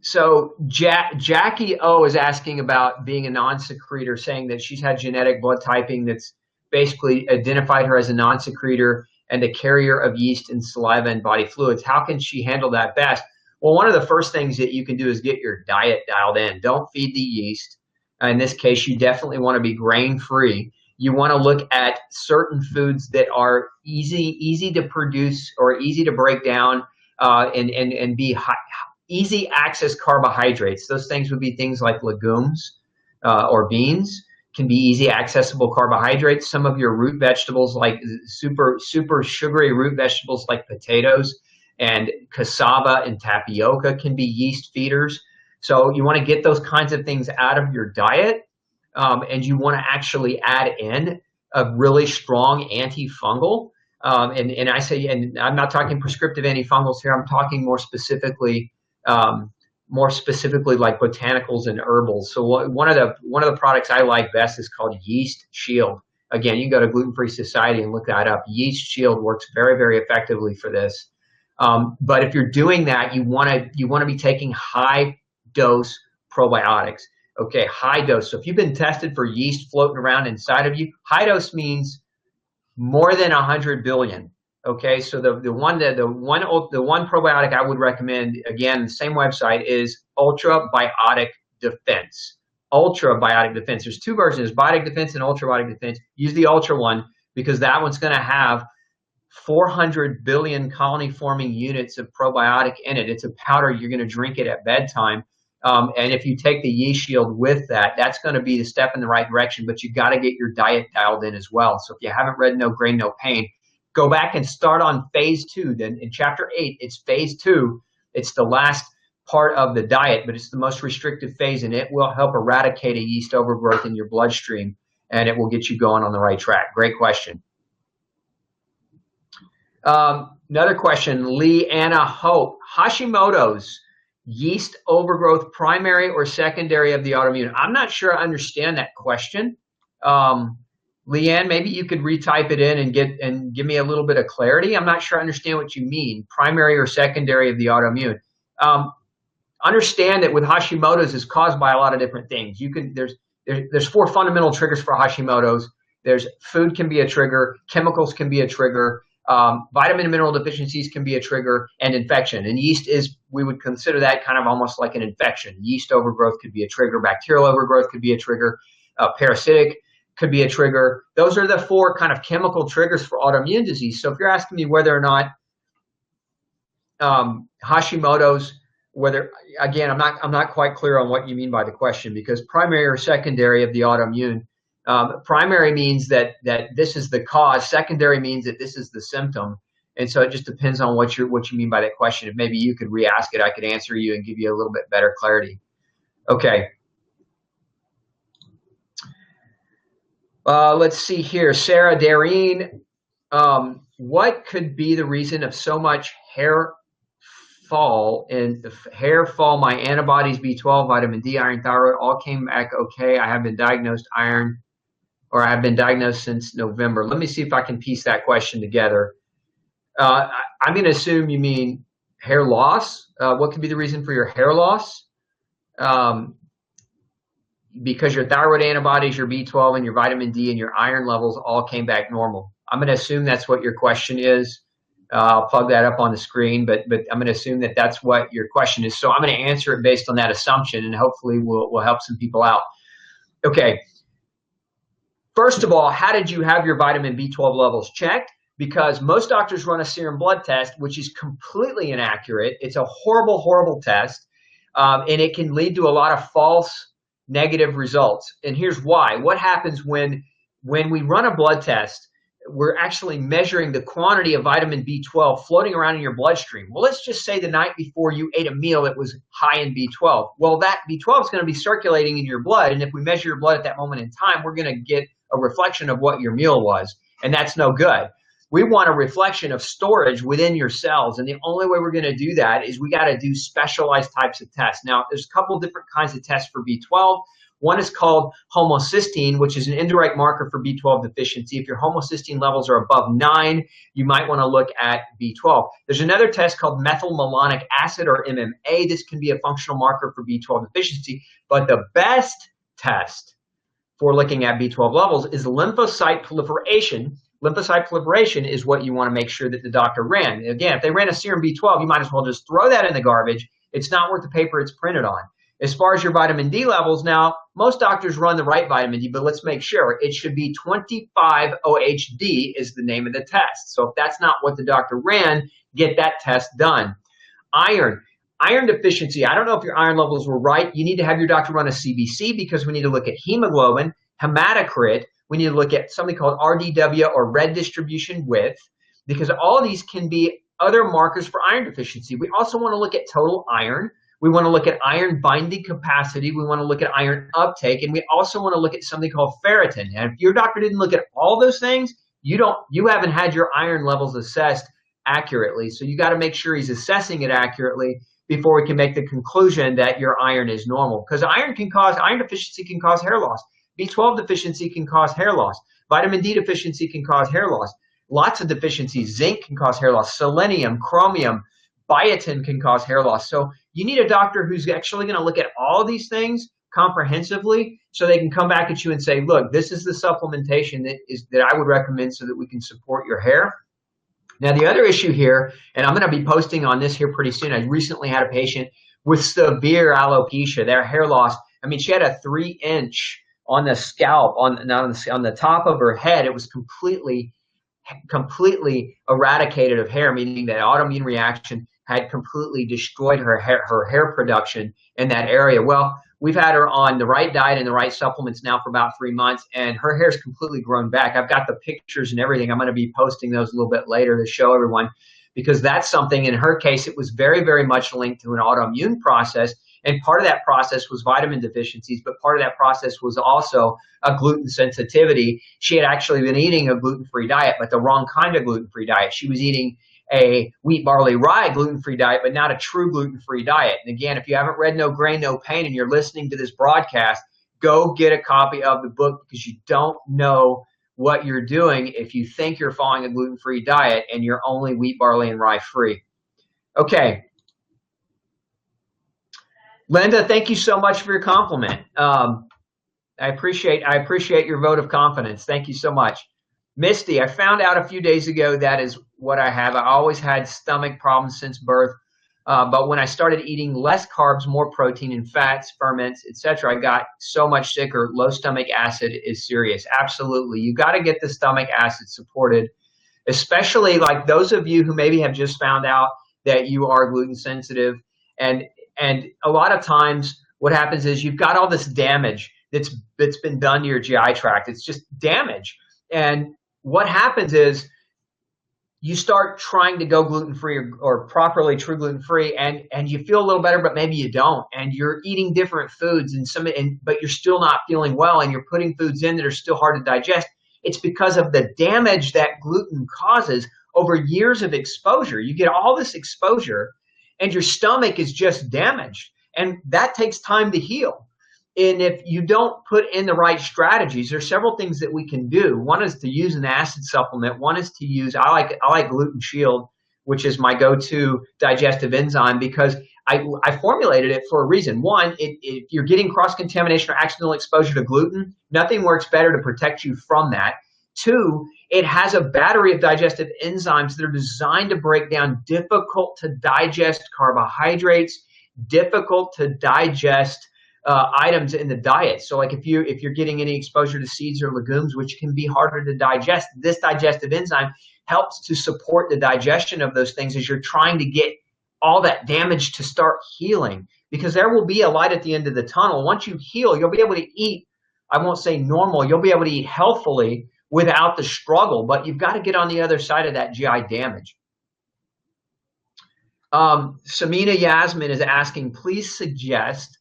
So Jackie O is asking about being a non-secretor, saying that she's had genetic blood typing that's basically identified her as a non-secretor and a carrier of yeast in saliva and body fluids. How can she handle that best? Well, one of the first things that you can do is get your diet dialed in. Don't feed the yeast. In this case, you definitely want to be grain-free. You want to look at certain foods that are easy to produce or easy to break down and be easy access carbohydrates. Those things would be things like legumes or beans, can be easy accessible carbohydrates. Some of your root vegetables, like super sugary root vegetables like potatoes and cassava and tapioca, can be yeast feeders. So you want to get those kinds of things out of your diet, and you want to actually add in a really strong antifungal. And I say, and I'm not talking prescriptive antifungals here. I'm talking more specifically like botanicals and herbals. So one of the products I like best is called Yeast Shield. Again, you can go to GlutenFree Society and look that up. Yeast Shield works very, very effectively for this. But if you're doing that, you want to be taking high dose probiotics. Okay, high dose. So if you've been tested for yeast floating around inside of you, high dose means more than 100 billion. Okay, so the one probiotic I would recommend, again, the same website, is Ultrabiotic Defense. Ultrabiotic Defense. There's two versions: Biotic Defense and Ultrabiotic Defense. Use the Ultra one because that one's going to have 400 billion colony-forming units of probiotic in it. It's a powder. You're going to drink it at bedtime. And if you take the Yeast Shield with that, that's going to be the step in the right direction. But you got to get your diet dialed in as well. So if you haven't read No Grain, No Pain, go back and start on phase 2. Then in chapter 8, it's phase 2. It's the last part of the diet, but it's the most restrictive phase, and it will help eradicate a yeast overgrowth in your bloodstream, and it will get you going on the right track. Great question. Another question, Lee Anna Hope. Hashimoto's, yeast overgrowth, primary or secondary of the autoimmune? I'm not sure I understand that question. Leanne, maybe you could retype it in and give me a little bit of clarity. I'm not sure I understand what you mean, primary or secondary of the autoimmune. Understand that with Hashimoto's is caused by a lot of different things. There's 4 fundamental triggers for Hashimoto's. There's food can be a trigger, chemicals can be a trigger, vitamin and mineral deficiencies can be a trigger, and infection. And yeast we would consider that kind of almost like an infection. Yeast overgrowth could be a trigger, bacterial overgrowth could be a trigger, parasitic could be a trigger. Those are the 4 kind of chemical triggers for autoimmune disease. So if you're asking me whether or not Hashimoto's, again, I'm not quite clear on what you mean by the question, because primary or secondary of the autoimmune, primary means that this is the cause. Secondary means that this is the symptom. And so it just depends on what you mean by that question. If maybe you could re-ask it, I could answer you and give you a little bit better clarity. Okay. Let's see here. Sarah Darine, what could be the reason of so much hair fall? My antibodies, B12, vitamin D, iron, thyroid, all came back okay. I have been diagnosed since November. Let me see if I can piece that question together. I'm going to assume you mean hair loss. What could be the reason for your hair loss? Because your thyroid antibodies, your B12, and your vitamin D and your iron levels all came back normal. I'm going to assume that's what your question is. I'll plug that up on the screen, but I'm going to assume that that's what your question is. So I'm going to answer it based on that assumption, and hopefully we'll help some people out. Okay. First of all, how did you have your vitamin B12 levels checked? Because most doctors run a serum blood test, which is completely inaccurate. It's a horrible, horrible test, and it can lead to a lot of false negative results. And here's why. What happens when we run a blood test? we're actually measuring the quantity of vitamin B12 floating around in your bloodstream. Well, let's just say the night before you ate a meal that was high in B12. Well, that B12 is going to be circulating in your blood, and if we measure your blood at that moment in time, we're going to get a reflection of what your meal was, and that's no good. We want a reflection of storage within your cells, and the only way we're going to do that is we got to do specialized types of tests. Now, there's a couple different kinds of tests for B12. One is called homocysteine, which is an indirect marker for B12 deficiency. If your homocysteine levels are above 9, you might want to look at B12. There's another test called methylmalonic acid, or MMA. This can be a functional marker for B12 deficiency, but the best test for looking at B12 levels is lymphocyte proliferation. Lymphocyte proliferation is what you want to make sure that the doctor ran. Again, if they ran a serum B12, you might as well just throw that in the garbage. It's not worth the paper it's printed on. As far as your vitamin D levels, now, most doctors run the right vitamin D, but let's make sure. It should be 25 OHD is the name of the test. So if that's not what the doctor ran, get that test done. Iron deficiency. I don't know if your iron levels were right. You need to have your doctor run a CBC because we need to look at hemoglobin, hematocrit. We need to look at something called RDW, or red distribution width, because all of these can be other markers for iron deficiency. We also want to look at total iron. We want to look at iron binding capacity. We want to look at iron uptake, and we also want to look at something called ferritin. And if your doctor didn't look at all those things, you haven't had your iron levels assessed accurately. So you got to make sure he's assessing it accurately before we can make the conclusion that your iron is normal. Because iron deficiency can cause hair loss. B12 deficiency can cause hair loss. Vitamin D deficiency can cause hair loss. Lots of deficiencies. Zinc can cause hair loss. Selenium, chromium, biotin can cause hair loss. So you need a doctor who's actually going to look at all of these things comprehensively, so they can come back at you and say, look, this is the supplementation that I would recommend so that we can support your hair. Now, the other issue here, and I'm going to be posting on this here pretty soon. I recently had a patient with severe alopecia, their hair loss. I mean, she had a 3-inch on the scalp, on the top of her head. It was completely eradicated of hair, meaning that autoimmune reaction had completely destroyed her hair production in that area. Well, we've had her on the right diet and the right supplements now for about 3 months, and her hair's completely grown back. I've got the pictures and everything. I'm going to be posting those a little bit later to show everyone, because that's something, in her case, it was very, very much linked to an autoimmune process. And part of that process was vitamin deficiencies, but part of that process was also a gluten sensitivity. She had actually been eating a gluten-free diet, but the wrong kind of gluten-free diet. She was eating a wheat, barley, rye gluten-free diet, but not a true gluten-free diet. And again, if you haven't read No Grain, No Pain, and you're listening to this broadcast, go get a copy of the book, because you don't know what you're doing if you think you're following a gluten-free diet and you're only wheat, barley, and rye free. Okay. Linda, thank you so much for your compliment. I appreciate your vote of confidence. Thank you so much. Misty, I found out a few days ago that is what I have. I always had stomach problems since birth, but when I started eating less carbs, more protein and fats, ferments, etc., I got so much sicker. Low stomach acid is serious. Absolutely. You got to get the stomach acid supported, especially like those of you who maybe have just found out that you are gluten sensitive. And a lot of times what happens is you've got all this damage that's been done to your GI tract. It's just damage. And what happens is you start trying to go gluten-free or properly true gluten-free, and you feel a little better, but maybe you don't. And you're eating different foods, but you're still not feeling well, and you're putting foods in that are still hard to digest. It's because of the damage that gluten causes over years of exposure. You get all this exposure, and your stomach is just damaged, and that takes time to heal. And if you don't put in the right strategies, there's several things that we can do. One is to use an acid supplement. One is to use, I like Gluten Shield, which is my go-to digestive enzyme, because I formulated it for a reason. One, if you're getting cross-contamination or accidental exposure to gluten, nothing works better to protect you from that. Two, it has a battery of digestive enzymes that are designed to break down difficult to digest carbohydrates, difficult to digest items in the diet. So like if you're getting any exposure to seeds or legumes, which can be harder to digest, this digestive enzyme helps to support the digestion of those things as you're trying to get all that damage to start healing, because there will be a light at the end of the tunnel. Once you heal, you'll be able to eat, I won't say normal, you'll be able to eat healthfully without the struggle, but you've got to get on the other side of that GI damage. Samina Yasmin is asking, please suggest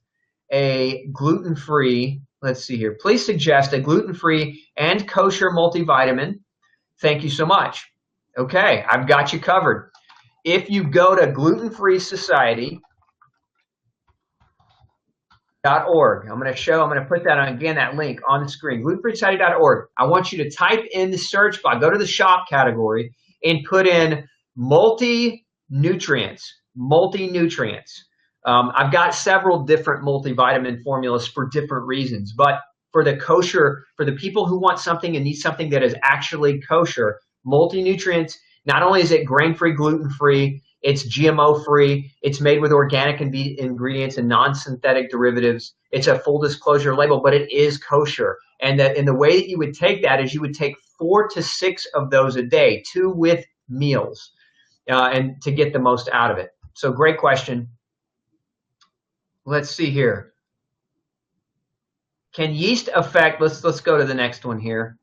a gluten-free, let's see here, please suggest a gluten-free and kosher multivitamin. Thank you so much. Okay, I've got you covered. If you go to GlutenFree Society, .org. I'm going to put that on, again, that link on the screen, glutenfreesociety.org. I want you to type in the search bar, go to the shop category and put in multi-nutrients. I've got several different multivitamin formulas for different reasons, but for the kosher, for the people who want something and need something that is actually kosher, multi-nutrients, not only is it grain-free, gluten-free, it's GMO-free, it's made with organic ingredients and non-synthetic derivatives. It's a full disclosure label, but it is kosher. And the way that you would take that is you would take 4 to 6 of those a day, 2 with meals, and to get the most out of it. So great question. Let's see here. Can yeast affect, let's go to the next one here.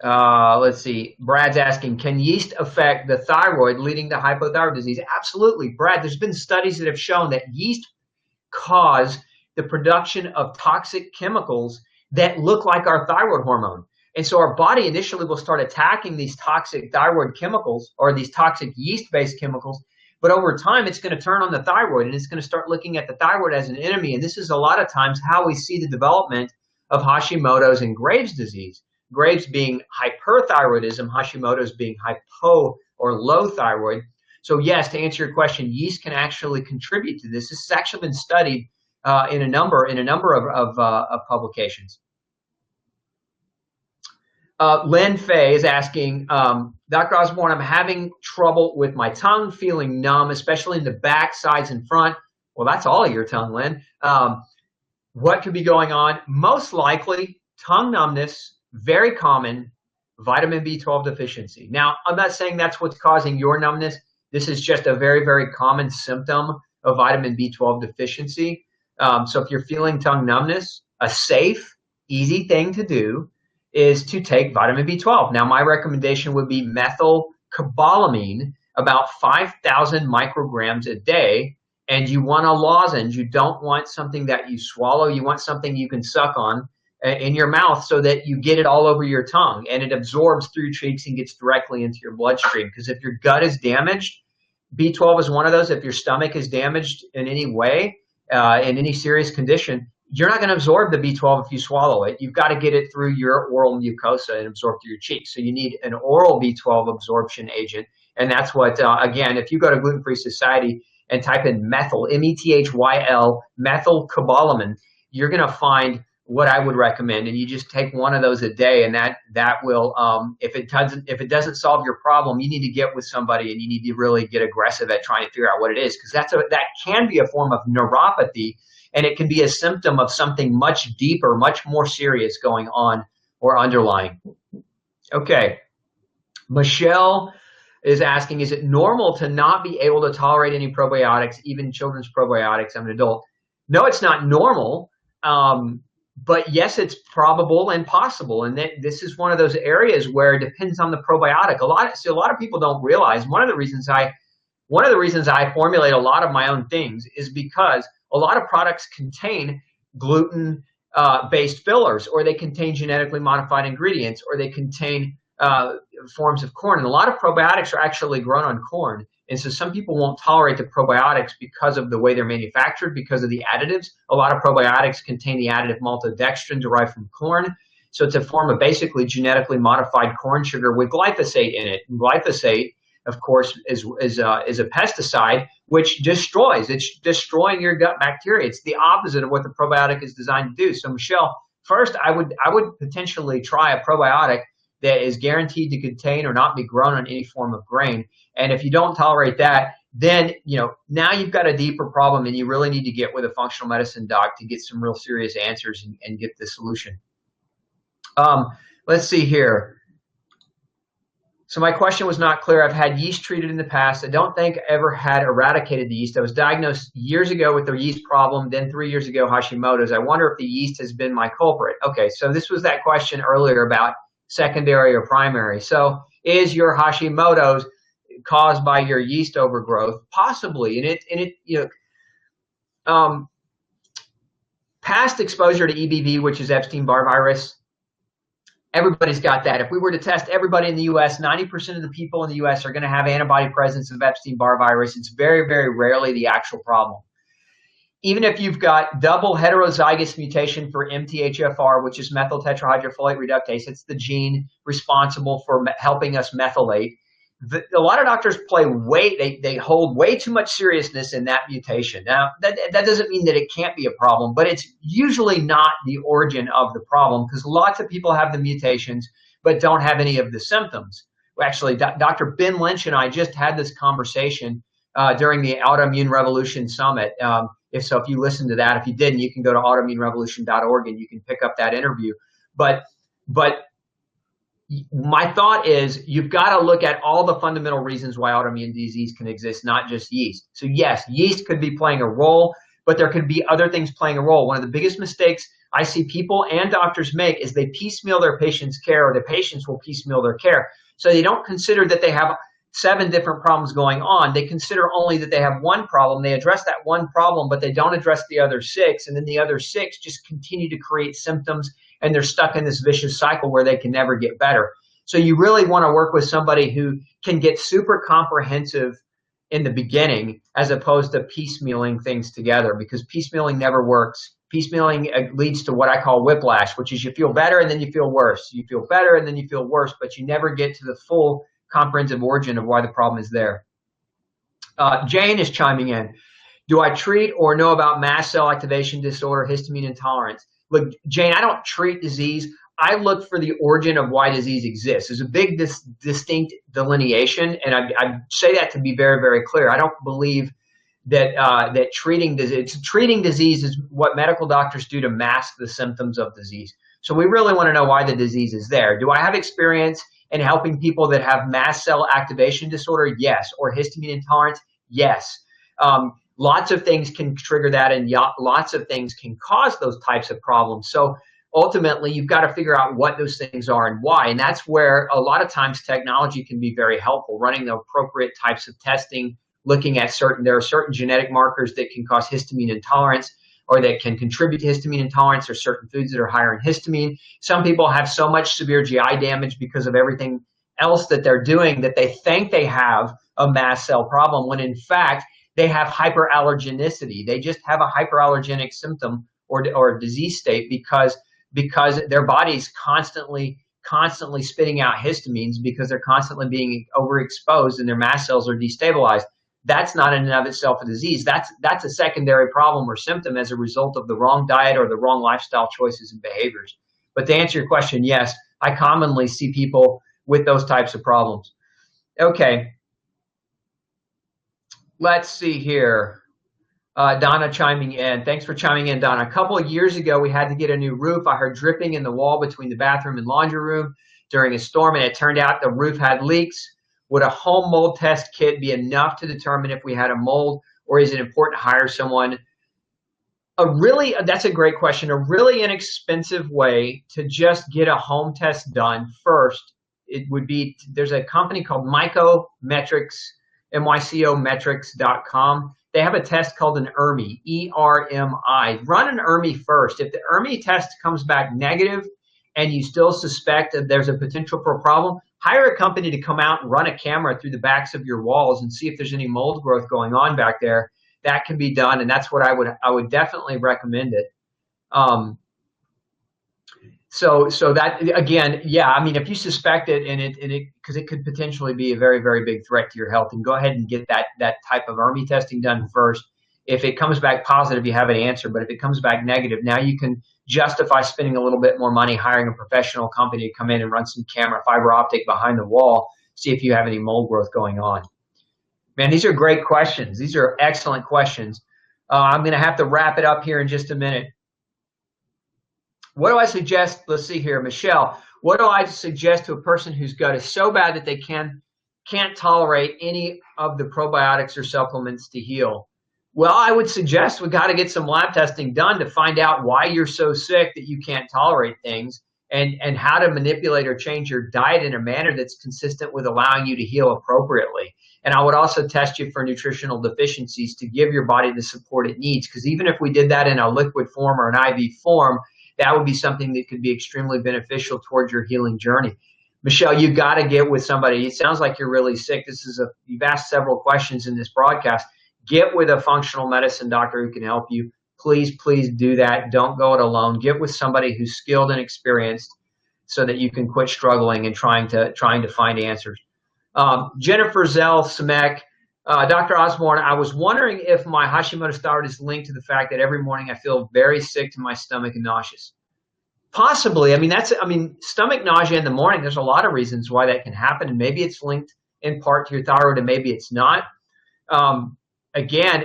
Let's see. Brad's asking, can yeast affect the thyroid, leading to hypothyroid disease? Absolutely, Brad. There's been studies that have shown that yeast cause the production of toxic chemicals that look like our thyroid hormone. And so our body initially will start attacking these toxic thyroid chemicals or these toxic yeast-based chemicals. But over time, it's going to turn on the thyroid and it's going to start looking at the thyroid as an enemy. And this is a lot of times how we see the development of Hashimoto's and Graves' disease. Graves being hyperthyroidism, Hashimoto's being hypo or low thyroid. So yes, to answer your question, yeast can actually contribute to this. This has actually been studied in a number of publications. Len Fay is asking, Dr. Osborne, I'm having trouble with my tongue, feeling numb, especially in the back, sides, and front. Well, that's all of your tongue, Len. What could be going on? Most likely tongue numbness, very common, vitamin B12 deficiency. Now, I'm not saying that's what's causing your numbness. This is just a very, very common symptom of vitamin B12 deficiency. So if you're feeling tongue numbness, a safe, easy thing to do is to take vitamin B12. Now, my recommendation would be methylcobalamin, about 5,000 micrograms a day. And you want a lozenge. You don't want something that you swallow. You want something you can suck on in your mouth so that you get it all over your tongue and it absorbs through your cheeks and gets directly into your bloodstream. Because if your gut is damaged, B12 is one of those. If your stomach is damaged in any way, in any serious condition, you're not going to absorb the B12 if you swallow it. You've got to get it through your oral mucosa and absorb through your cheeks. So you need an oral B12 absorption agent. And that's what, again, if you go to GlutenFree Society and type in methyl, M-E-T-H-Y-L, methylcobalamin, you're going to find what I would recommend. And you just take one of those a day, and that will, if it doesn't solve your problem, you need to get with somebody and you need to really get aggressive at trying to figure out what it is, because that can be a form of neuropathy. And it can be a symptom of something much deeper, much more serious going on or underlying. Okay. Michelle is asking, is it normal to not be able to tolerate any probiotics, even children's probiotics? I'm an adult. No, it's not normal. But yes, it's probable and possible. And this is one of those areas where it depends on the probiotic. A lot of people don't realize one of the reasons I formulate a lot of my own things is because a lot of products contain gluten based fillers, or they contain genetically modified ingredients, or they contain forms of corn. And a lot of probiotics are actually grown on corn. And so some people won't tolerate the probiotics because of the way they're manufactured, because of the additives. A lot of probiotics contain the additive maltodextrin derived from corn. So it's a form of basically genetically modified corn sugar with glyphosate in it. And glyphosate, of course, is a pesticide which destroys. It's destroying your gut bacteria. It's the opposite of what the probiotic is designed to do. So Michelle, first I would potentially try a probiotic that is guaranteed to contain or not be grown on any form of grain. And if you don't tolerate that, then now you've got a deeper problem, and you really need to get with a functional medicine doc to get some real serious answers and get the solution. Let's see here. So my question was not clear. I've had yeast treated in the past. I don't think I ever had eradicated the yeast. I was diagnosed years ago with the yeast problem, then 3 years ago Hashimoto's. I wonder if the yeast has been my culprit. Okay, so this was that question earlier about secondary or primary. So is your Hashimoto's caused by your yeast overgrowth? Possibly. Past exposure to EBV, which is Epstein-Barr virus, everybody's got that. If we were to test everybody in the U.S., 90% of the people in the U.S. are going to have antibody presence of Epstein-Barr virus. It's very, very rarely the actual problem. Even if you've got double heterozygous mutation for MTHFR, which is methyl tetrahydrofolate reductase, it's the gene responsible for helping us methylate. A lot of doctors they hold way too much seriousness in that mutation. Now, that doesn't mean that it can't be a problem, but it's usually not the origin of the problem, because lots of people have the mutations but don't have any of the symptoms. Actually, Dr. Ben Lynch and I just had this conversation during the Autoimmune Revolution Summit. If you listen to that, if you didn't, you can go to autoimmunerevolution.org and you can pick up that interview. But my thought is you've got to look at all the fundamental reasons why autoimmune disease can exist, not just yeast. So yes, yeast could be playing a role, but there could be other things playing a role. One of the biggest mistakes I see people and doctors make is they piecemeal their patients' care, or the patients will piecemeal their care. So they don't consider that they have 7 different problems going on. They consider only that they have one problem. They address that one problem, but they don't address the other 6. And then the other 6 just continue to create symptoms, and they're stuck in this vicious cycle where they can never get better. So you really want to work with somebody who can get super comprehensive in the beginning, as opposed to piecemealing things together, because piecemealing never works. Piecemealing leads to what I call whiplash, which is you feel better and then you feel worse. You feel better and then you feel worse, but you never get to the full comprehensive origin of why the problem is there. Jane is chiming in. Do I treat or know about mast cell activation disorder, histamine intolerance? Look, Jane, I don't treat disease. I look for the origin of why disease exists. There's a big distinct delineation, and I say that to be very, very clear. I don't believe that treating disease is what medical doctors do to mask the symptoms of disease. So we really want to know why the disease is there. Do I have experience in helping people that have mast cell activation disorder? Yes. Or histamine intolerance? Yes. Lots of things can trigger that, and lots of things can cause those types of problems. So ultimately, you've got to figure out what those things are and why. And that's where a lot of times technology can be very helpful, running the appropriate types of testing, looking at there are certain genetic markers that can cause histamine intolerance, or that can contribute to histamine intolerance, or certain foods that are higher in histamine. Some people have so much severe GI damage because of everything else that they're doing that they think they have a mast cell problem, when in fact they have hyperallergenicity. They just have a hyperallergenic symptom or disease state because their body's constantly spitting out histamines, because they're constantly being overexposed and their mast cells are destabilized. That's not in and of itself a disease. That's a secondary problem or symptom as a result of the wrong diet or the wrong lifestyle choices and behaviors. But to answer your question, yes, I commonly see people with those types of problems. Okay. Let's see here. Donna chiming in. Thanks for chiming in, Donna. A couple of years ago, we had to get a new roof. I heard dripping in the wall between the bathroom and laundry room during a storm, and it turned out the roof had leaks. Would a home mold test kit be enough to determine if we had a mold, or is it important to hire someone? That's a great question. A really inexpensive way to just get a home test done first, it would be, there's a company called Mycometrics, mycometrics.com. They have a test called an ERMI, E-R-M-I. Run an ERMI first. If the ERMI test comes back negative and you still suspect that there's a potential for a problem, hire a company to come out and run a camera through the backs of your walls and see if there's any mold growth going on back there. That can be done, and that's what I would definitely recommend it. So that, again, yeah, I mean, if you suspect it, because it could potentially be a very, very big threat to your health, and go ahead and get that type of ERMI testing done first. If it comes back positive, you have an answer, but if it comes back negative, now you can justify spending a little bit more money hiring a professional company to come in and run some camera fiber optic behind the wall, see if you have any mold growth going on. Man, these are great questions. These are excellent questions. I'm going to have to wrap it up here in just a minute. What do I suggest? Let's see here, Michelle. What do I suggest to a person whose gut is so bad that they can't tolerate any of the probiotics or supplements to heal? Well, I would suggest we got to get some lab testing done to find out why you're so sick that you can't tolerate things, and how to manipulate or change your diet in a manner that's consistent with allowing you to heal appropriately. And I would also test you for nutritional deficiencies to give your body the support it needs, because even if we did that in a liquid form or an IV form, that would be something that could be extremely beneficial towards your healing journey. Michelle, you got to get with somebody. It sounds like you're really sick. You've asked several questions in this broadcast. Get with a functional medicine doctor who can help you. Please, please do that. Don't go it alone. Get with somebody who's skilled and experienced so that you can quit struggling and trying to find answers. Jennifer Zell Samek, Dr. Osborne, I was wondering if my Hashimoto's thyroid is linked to the fact that every morning I feel very sick to my stomach and nauseous. Possibly. I mean, stomach nausea in the morning, there's a lot of reasons why that can happen, and maybe it's linked in part to your thyroid and maybe it's not. Again,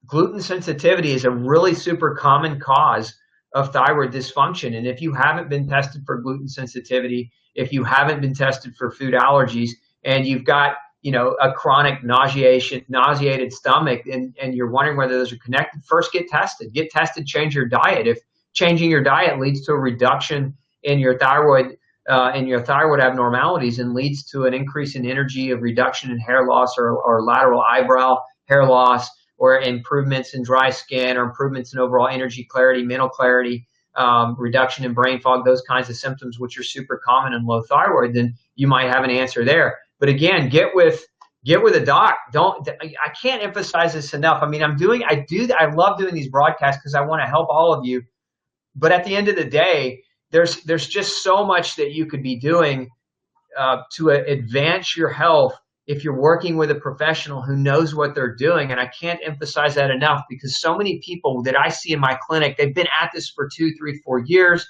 gluten sensitivity is a really super common cause of thyroid dysfunction. And if you haven't been tested for gluten sensitivity, if you haven't been tested for food allergies, and you've got, a chronic nauseated stomach, and you're wondering whether those are connected, first get tested. Get tested, change your diet. If changing your diet leads to a reduction in your thyroid abnormalities and leads to an increase in energy, a reduction in hair loss or lateral eyebrow hair loss, or improvements in dry skin, or improvements in overall energy clarity, mental clarity, reduction in brain fog, those kinds of symptoms which are super common in low thyroid, then you might have an answer there. But again, get with a doc. I can't emphasize this enough. I mean, I love doing these broadcasts because I want to help all of you. But at the end of the day, there's just so much that you could be doing to advance your health if you're working with a professional who knows what they're doing. And I can't emphasize that enough, because so many people that I see in my clinic, they've been at this for 2, 3, 4 years,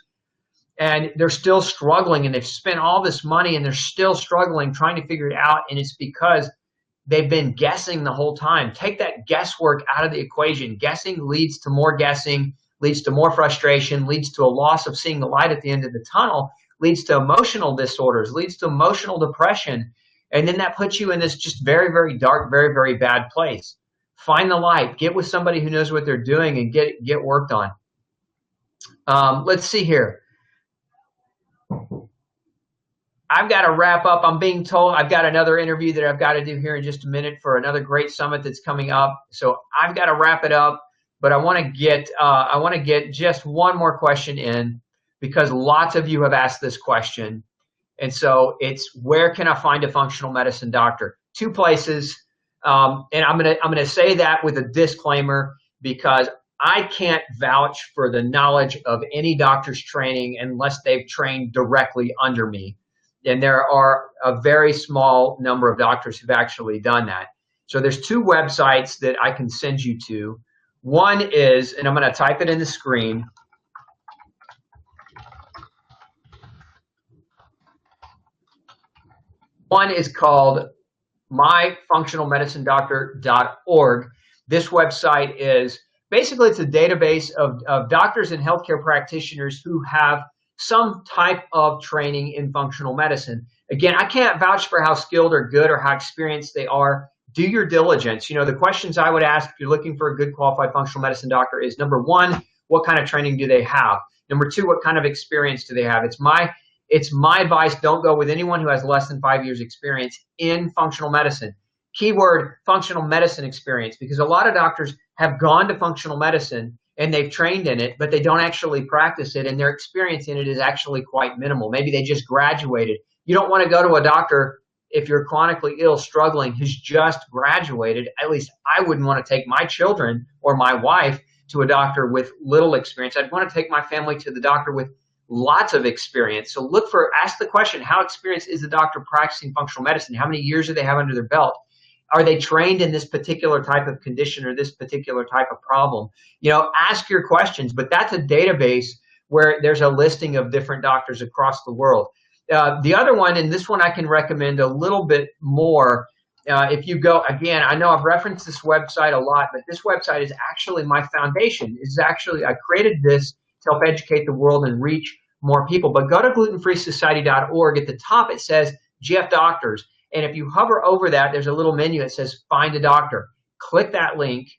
and they're still struggling, and they've spent all this money and they're still struggling trying to figure it out. And it's because they've been guessing the whole time. Take that guesswork out of the equation. Guessing leads to more guessing, leads to more frustration, leads to a loss of seeing the light at the end of the tunnel, leads to emotional disorders, leads to emotional depression. And then that puts you in this just very, very dark, very, very bad place. Find the light. Get with somebody who knows what they're doing and get worked on. Let's see here. I've got to wrap up. I'm being told I've got another interview that I've got to do here in just a minute for another great summit that's coming up. So I've got to wrap it up. But I want to get just one more question in, because lots of you have asked this question. And so it's, where can I find a functional medicine doctor? 2 places. And I'm gonna say that with a disclaimer, because I can't vouch for the knowledge of any doctor's training unless they've trained directly under me. And there are a very small number of doctors who've actually done that. So there's 2 websites that I can send you to. One is, and I'm going to type it in the screen. One is called myfunctionalmedicinedoctor.org. This website is basically, it's a database of doctors and healthcare practitioners who have some type of training in functional medicine. Again, I can't vouch for how skilled or good or how experienced they are. Do your diligence. The questions I would ask if you're looking for a good qualified functional medicine doctor is, number 1, what kind of training do they have? Number 2, what kind of experience do they have? It's my advice, don't go with anyone who has less than 5 years experience in functional medicine. Keyword, functional medicine experience, because a lot of doctors have gone to functional medicine and they've trained in it, but they don't actually practice it, and their experience in it is actually quite minimal. Maybe they just graduated. You don't want to go to a doctor if you're chronically ill, struggling, who's just graduated. At least I wouldn't want to take my children or my wife to a doctor with little experience. I'd want to take my family to the doctor with lots of experience. So ask the question, how experienced is the doctor practicing functional medicine? How many years do they have under their belt? Are they trained in this particular type of condition or this particular type of problem? Ask your questions, but that's a database where there's a listing of different doctors across the world. The other one, and this one I can recommend a little bit more, if you go, again, I know I've referenced this website a lot, but this website is actually my foundation. I created this to help educate the world and reach more people. But go to GlutenFreeSociety.org. At the top, it says GF Doctors. And if you hover over that, there's a little menu that says Find a Doctor. Click that link,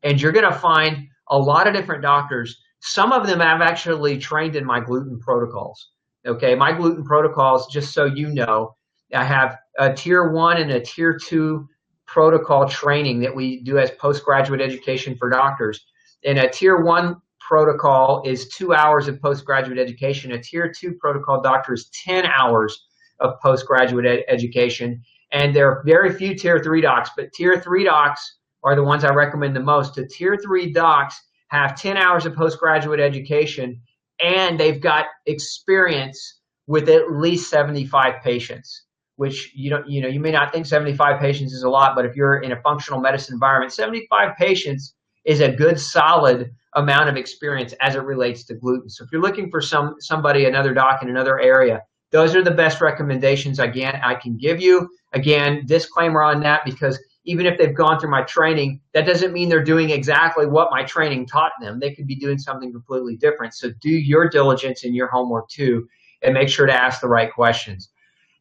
and you're going to find a lot of different doctors. Some of them have actually trained in my gluten protocols. Okay, my gluten protocols, just so you know, I have a tier 1 and a tier 2 protocol training that we do as postgraduate education for doctors. And a tier 1 protocol is 2 hours of postgraduate education. A tier 2 protocol doctor is 10 hours of postgraduate education. And there are very few tier 3 docs, but tier 3 docs are the ones I recommend the most. The tier 3 docs have 10 hours of postgraduate education, and they've got experience with at least 75 patients, which you may not think 75 patients is a lot, but if you're in a functional medicine environment, 75 patients is a good solid amount of experience as it relates to gluten. So if you're looking for somebody, another doc in another area, those are the best recommendations I can give you. Again, disclaimer on that, because even if they've gone through my training, that doesn't mean they're doing exactly what my training taught them. They could be doing something completely different. So do your diligence and your homework too, and make sure to ask the right questions.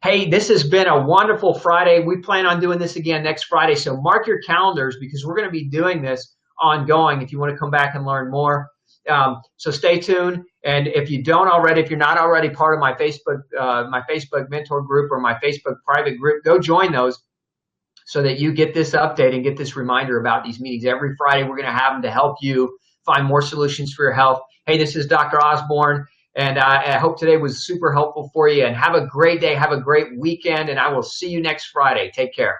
Hey, this has been a wonderful Friday. We plan on doing this again next Friday, so mark your calendars, because we're going to be doing this ongoing if you want to come back and learn more. So stay tuned. And if you're not already part of my Facebook mentor group or my Facebook private group, go join those so that you get this update and get this reminder about these meetings. Every Friday, we're going to have them to help you find more solutions for your health. Hey, this is Dr. Osborne, and I hope today was super helpful for you. And have a great day. Have a great weekend, and I will see you next Friday. Take care.